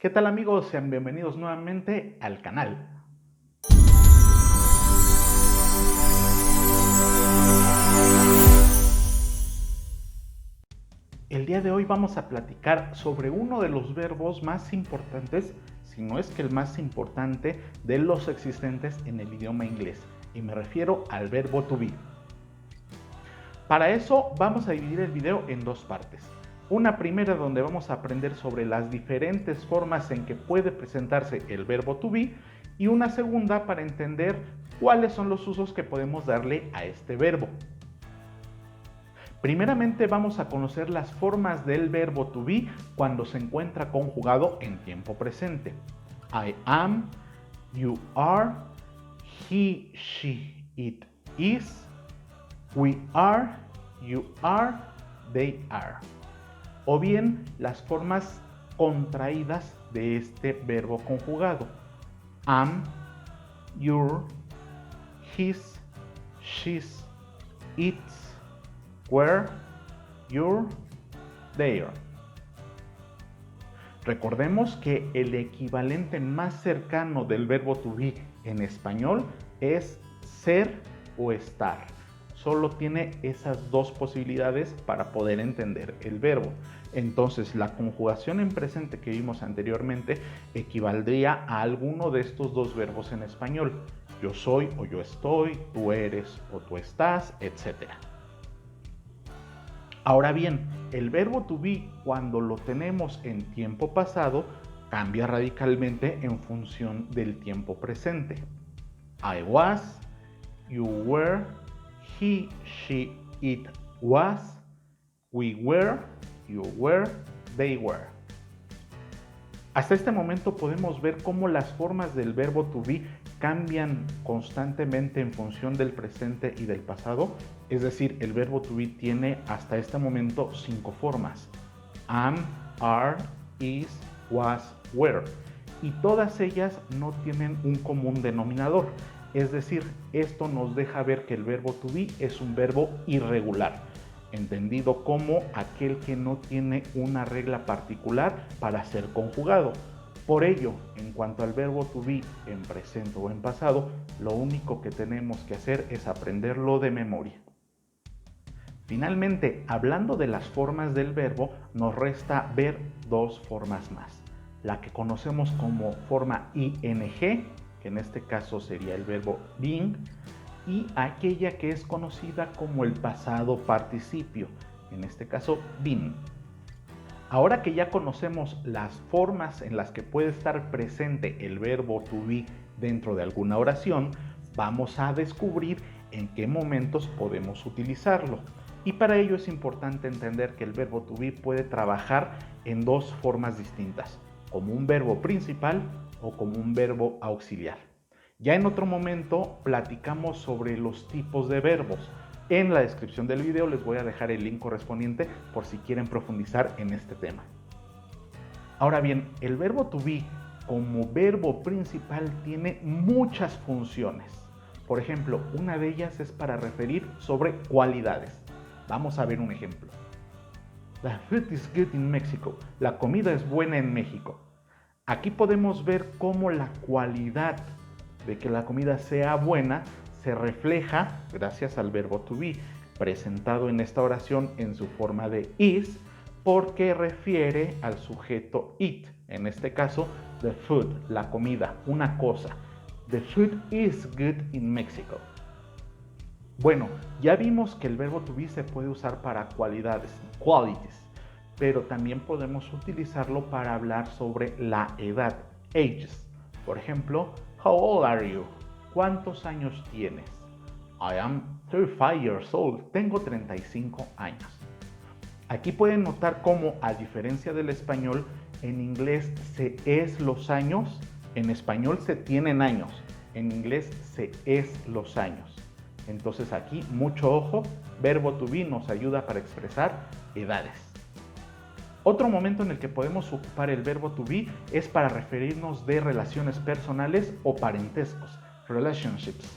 ¿Qué tal amigos? Sean bienvenidos nuevamente al canal. El día de hoy vamos a platicar sobre uno de los verbos más importantes, si no es que el más importante, de los existentes en el idioma inglés. Y me refiero al verbo to be. Para eso vamos a dividir el video en dos partes. Una primera donde vamos a aprender sobre las diferentes formas en que puede presentarse el verbo to be y una segunda para entender cuáles son los usos que podemos darle a este verbo. Primeramente vamos a conocer las formas del verbo to be cuando se encuentra conjugado en tiempo presente. I am, you are, he, she, it is, we are, you are, they are. O bien las formas contraídas de este verbo conjugado. Am, your, his, she's, its, were, your, their. Recordemos que el equivalente más cercano del verbo to be en español es ser o estar. Solo tiene esas dos posibilidades para poder entender el verbo. Entonces, la conjugación en presente que vimos anteriormente equivaldría a alguno de estos dos verbos en español. Yo soy o yo estoy, tú eres o tú estás, etc. Ahora bien, el verbo to be, cuando lo tenemos en tiempo pasado, cambia radicalmente en función del tiempo presente. I was, you were, he, she, it was, we were, you were, they were. Hasta este momento podemos ver cómo las formas del verbo to be cambian constantemente en función del presente y del pasado. Es decir, el verbo to be tiene hasta este momento 5 formas. Am, are, is, was, were. Y todas ellas no tienen un común denominador. Es decir, esto nos deja ver que el verbo to be es un verbo irregular, entendido como aquel que no tiene una regla particular para ser conjugado. Por ello, en cuanto al verbo to be en presente o en pasado, lo único que tenemos que hacer es aprenderlo de memoria. Finalmente, hablando de las formas del verbo, nos resta ver dos formas más. La que conocemos como forma ing, que en este caso sería el verbo being, y aquella que es conocida como el pasado participio, en este caso been. Ahora que ya conocemos las formas en las que puede estar presente el verbo to be dentro de alguna oración, vamos a descubrir en qué momentos podemos utilizarlo. Y para ello es importante entender que el verbo to be puede trabajar en dos formas distintas, como un verbo principal o como un verbo auxiliar. Ya en otro momento platicamos sobre los tipos de verbos. En la descripción del video les voy a dejar el link correspondiente por si quieren profundizar en este tema. Ahora bien, el verbo to be como verbo principal tiene muchas funciones. Por ejemplo, una de ellas es para referir sobre cualidades. Vamos a ver un ejemplo. The food is good in Mexico. La comida es buena en México. Aquí podemos ver cómo la cualidad de que la comida sea buena se refleja gracias al verbo to be, presentado en esta oración en su forma de is, porque refiere al sujeto it, en este caso the food, la comida, una cosa. The food is good in Mexico. Bueno, ya vimos que el verbo to be se puede usar para cualidades, qualities, pero también podemos utilizarlo para hablar sobre la edad, ages. Por ejemplo, how old are you? ¿Cuántos años tienes? I am 35 years old. Tengo 35 años. Aquí pueden notar cómo, a diferencia del español, en inglés se es los años, en español se tienen años, en inglés se es los años. Entonces aquí, mucho ojo, verbo to be nos ayuda para expresar edades. Otro momento en el que podemos ocupar el verbo to be es para referirnos de relaciones personales o parentescos, relationships.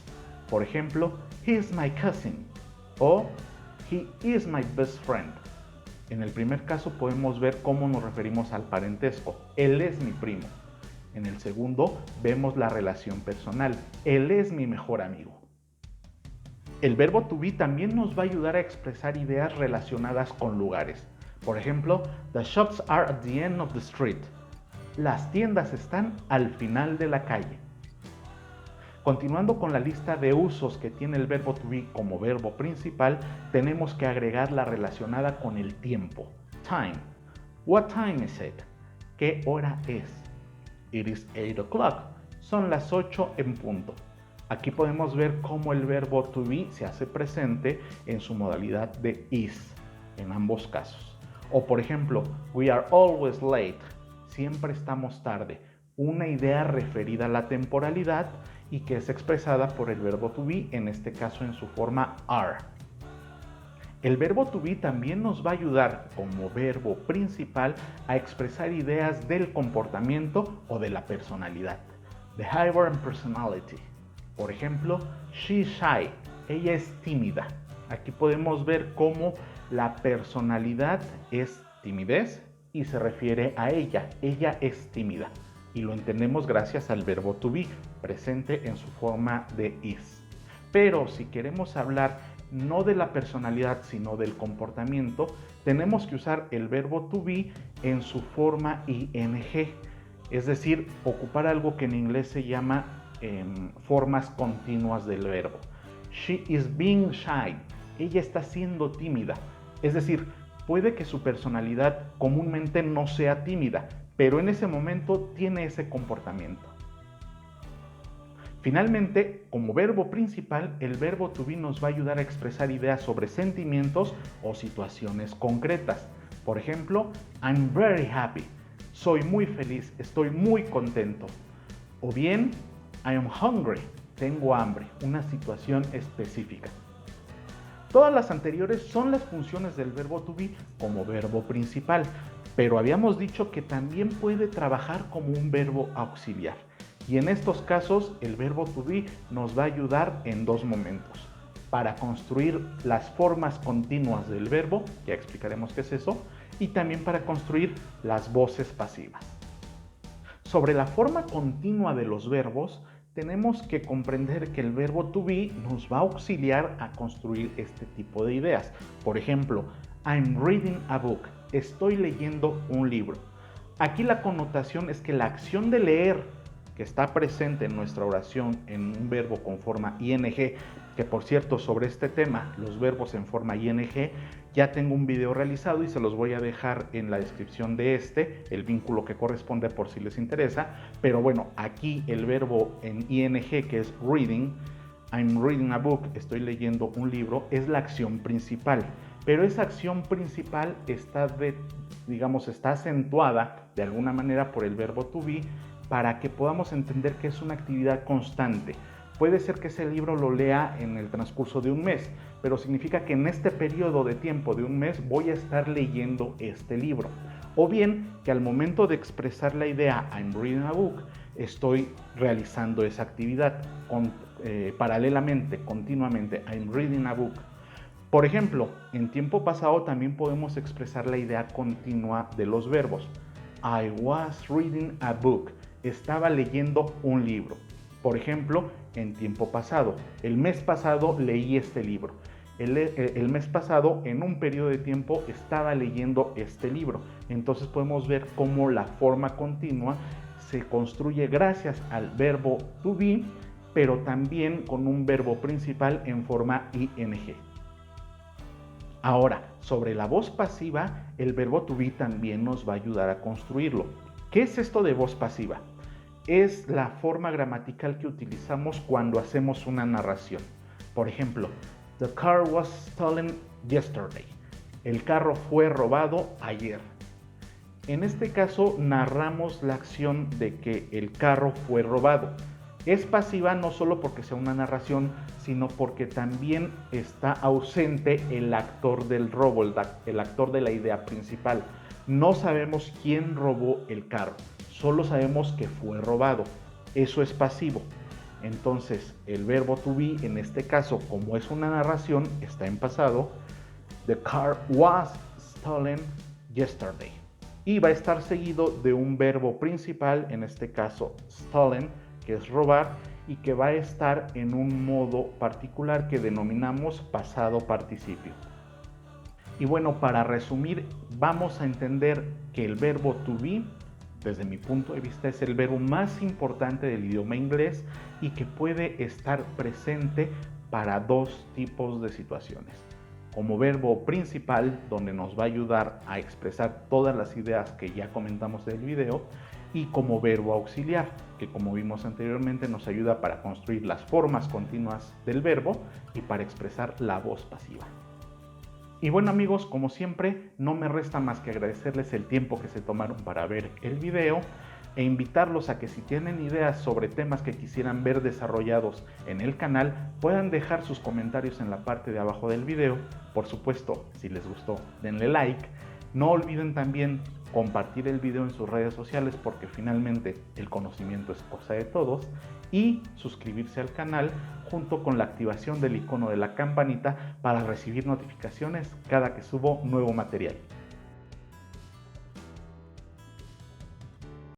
Por ejemplo, he is my cousin o he is my best friend. En el primer caso podemos ver cómo nos referimos al parentesco. Él es mi primo. En el segundo vemos la relación personal. Él es mi mejor amigo. El verbo to be también nos va a ayudar a expresar ideas relacionadas con lugares. Por ejemplo, the shops are at the end of the street. Las tiendas están al final de la calle. Continuando con la lista de usos que tiene el verbo to be como verbo principal, tenemos que agregar la relacionada con el tiempo. Time. What time is it? ¿Qué hora es? It is 8 o'clock. Son las 8 en punto. Aquí podemos ver cómo el verbo to be se hace presente en su modalidad de is, en ambos casos. O por ejemplo, we are always late. Siempre estamos tarde. Una idea referida a la temporalidad y que es expresada por el verbo to be, en este caso en su forma are. El verbo to be también nos va a ayudar como verbo principal a expresar ideas del comportamiento o de la personalidad. Behavior and personality. Por ejemplo, she's shy. Ella es tímida. Aquí podemos ver cómo la personalidad es timidez y se refiere a ella. Ella es tímida. Y lo entendemos gracias al verbo to be, presente en su forma de is. Pero si queremos hablar no de la personalidad, sino del comportamiento, tenemos que usar el verbo to be en su forma ing. Es decir, ocupar algo que en inglés se llama formas continuas del verbo. She is being shy. Ella está siendo tímida. Es decir, puede que su personalidad comúnmente no sea tímida, pero en ese momento tiene ese comportamiento. Finalmente, como verbo principal, el verbo to be nos va a ayudar a expresar ideas sobre sentimientos o situaciones concretas. Por ejemplo, I'm very happy. Soy muy feliz, estoy muy contento. O bien, I am hungry. Tengo hambre, una situación específica. Todas las anteriores son las funciones del verbo to be como verbo principal, pero habíamos dicho que también puede trabajar como un verbo auxiliar. Y en estos casos el verbo to be nos va a ayudar en dos momentos. Para construir las formas continuas del verbo, ya explicaremos qué es eso, y también para construir las voces pasivas. Sobre la forma continua de los verbos, tenemos que comprender que el verbo to be nos va a auxiliar a construir este tipo de ideas. Por ejemplo, I'm reading a book. Estoy leyendo un libro. Aquí la connotación es que la acción de leer, que está presente en nuestra oración en un verbo con forma ing, que por cierto sobre este tema, los verbos en forma ing, ya tengo un video realizado y se los voy a dejar en la descripción de el vínculo que corresponde por si les interesa, pero bueno, aquí el verbo en ing, que es reading, I'm reading a book, estoy leyendo un libro, es la acción principal, pero esa acción principal está acentuada de alguna manera por el verbo to be para que podamos entender que es una actividad constante. Puede ser que ese libro lo lea en el transcurso de un mes, pero significa que en este periodo de tiempo de un mes voy a estar leyendo este libro. O bien que al momento de expresar la idea I'm reading a book, estoy realizando esa actividad paralelamente, continuamente, I'm reading a book. Por ejemplo, en tiempo pasado también podemos expresar la idea continua de los verbos. I was reading a book. Estaba leyendo un libro. Por ejemplo, en tiempo pasado. El mes pasado leí este libro. El mes pasado, en un periodo de tiempo, estaba leyendo este libro. Entonces podemos ver cómo la forma continua se construye gracias al verbo to be, pero también con un verbo principal en forma ing. Ahora, sobre la voz pasiva, el verbo to be también nos va a ayudar a construirlo. ¿Qué es esto de voz pasiva? Es la forma gramatical que utilizamos cuando hacemos una narración. Por ejemplo, the car was stolen yesterday. El carro fue robado ayer. En este caso narramos la acción de que el carro fue robado. Es pasiva no solo porque sea una narración, sino porque también está ausente el actor del robo, el actor de la idea principal. No sabemos quién robó el carro. Solo sabemos que fue robado. Eso es pasivo. Entonces, el verbo to be, en este caso, como es una narración, está en pasado. The car was stolen yesterday. Y va a estar seguido de un verbo principal, en este caso stolen, que es robar, y que va a estar en un modo particular que denominamos pasado participio. Y bueno, para resumir, vamos a entender que el verbo to be, desde mi punto de vista, es el verbo más importante del idioma inglés y que puede estar presente para dos tipos de situaciones. Como verbo principal, donde nos va a ayudar a expresar todas las ideas que ya comentamos del video, y como verbo auxiliar, que como vimos anteriormente nos ayuda para construir las formas continuas del verbo y para expresar la voz pasiva. Y bueno amigos, como siempre, no me resta más que agradecerles el tiempo que se tomaron para ver el video e invitarlos a que si tienen ideas sobre temas que quisieran ver desarrollados en el canal, puedan dejar sus comentarios en la parte de abajo del video. Por supuesto, si les gustó, denle like. No olviden también compartir el video en sus redes sociales porque finalmente el conocimiento es cosa de todos, y suscribirse al canal junto con la activación del icono de la campanita para recibir notificaciones cada que subo nuevo material.